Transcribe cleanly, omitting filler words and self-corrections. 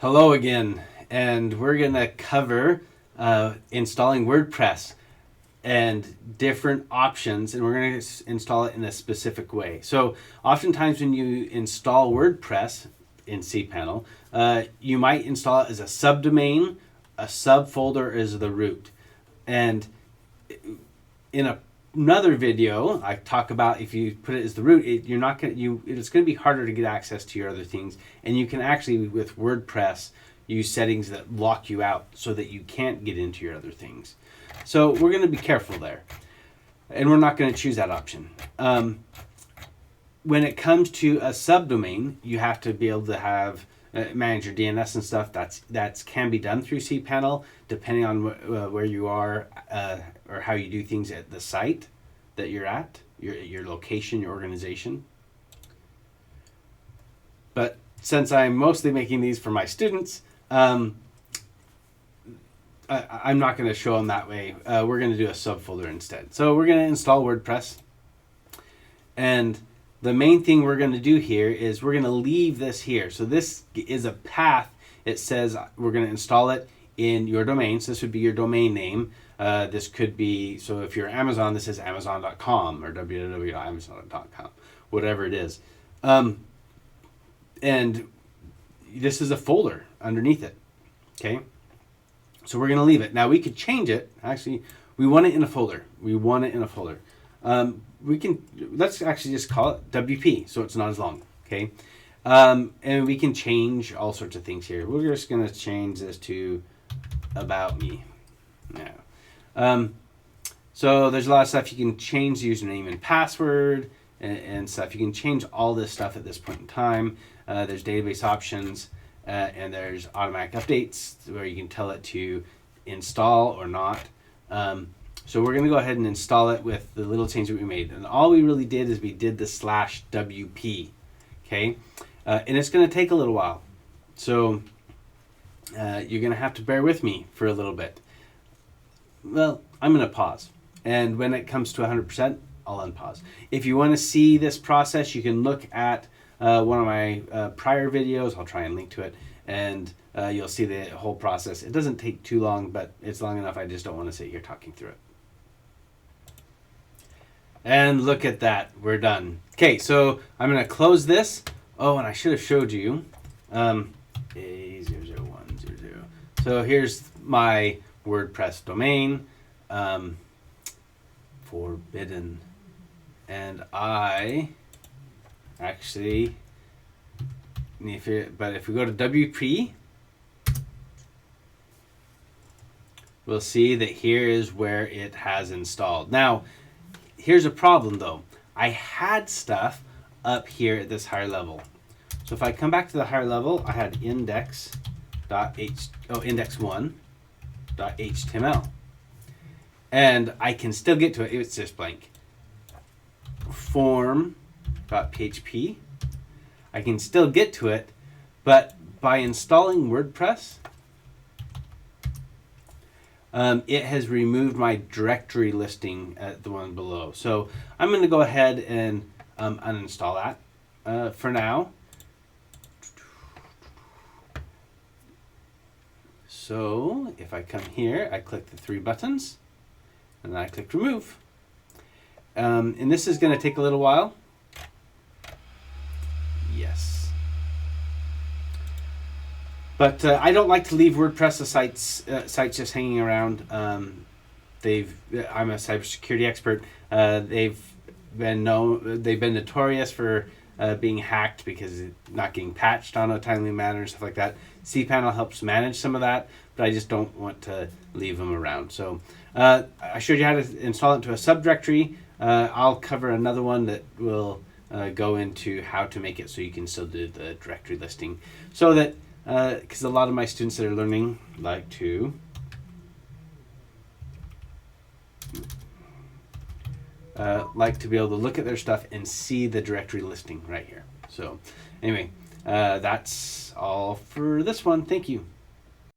Hello again, and we're going to cover installing WordPress and different options, and we're going to install it in a specific way. So oftentimes when you install WordPress in Cpanel, you might install it as a subdomain, a subfolder as the root. And in another video, I talk about if you put it as the root, it's going to be harder to get access to your other things, and you can actually with WordPress use settings that lock you out so that you can't get into your other things. So we're going to be careful there, and we're not going to choose that option. When it comes to a subdomain, you have to be able to have manage your DNS and stuff. That can be done through Cpanel, depending on where you are or how you do things at the site that you're at, your location, your organization. But since I'm mostly making these for my students, I'm not going to show them that way. We're going to do a subfolder instead. So we're going to install WordPress, and the main thing we're going to do here is we're going to leave this here. So this is a path. It says we're going to install it in your domain. So this would be your domain name. This could be, so if you're Amazon, this is amazon.com or www.amazon.com, whatever it is. And this is a folder underneath it. Okay. So we're going to leave it. Now we could change it. Actually, we want it in a folder. Let's actually just call it WP, so it's not as long, okay? And we can change all sorts of things here. We're just going to change this to About Me. Now, so there's a lot of stuff. You can change the username and password and stuff. You can change all this stuff at this point in time. There's database options, and there's automatic updates where you can tell it to install or not. So we're going to go ahead and install it with the little change that we made. And all we really did is we did the /WP, okay? And it's going to take a little while. So you're going to have to bear with me for a little bit. Well, I'm going to pause. And when it comes to 100%, I'll unpause. If you want to see this process, you can look at one of my prior videos. I'll try and link to it. And you'll see the whole process. It doesn't take too long, but it's long enough. I just don't want to sit here talking through it. And look at that, we're done. Okay, so I'm going to close this. Oh, and I should have showed you A00100. So here's my WordPress domain, forbidden. And I actually, if we go to WP, we'll see that here is where it has installed. Now, here's a problem though. I had stuff up here at this higher level. So if I come back to the higher level, I had index1.html. And I can still get to it. It's just blank. Form.php. I can still get to it, but by installing WordPress, it has removed my directory listing at the one below. So I'm going to go ahead and uninstall that for now. So if I come here, I click the three buttons, and then I click remove. And this is going to take a little while. Yes. But I don't like to leave WordPress sites just hanging around. I'm a cybersecurity expert. They've been notorious for being hacked because it's not getting patched on a timely manner and stuff like that. Cpanel helps manage some of that, but I just don't want to leave them around. So I showed you how to install it to a subdirectory. I'll cover another one that will go into how to make it so you can still do the directory listing, so that because a lot of my students that are learning like to be able to look at their stuff and see the directory listing right here. So anyway, that's all for this one. Thank you.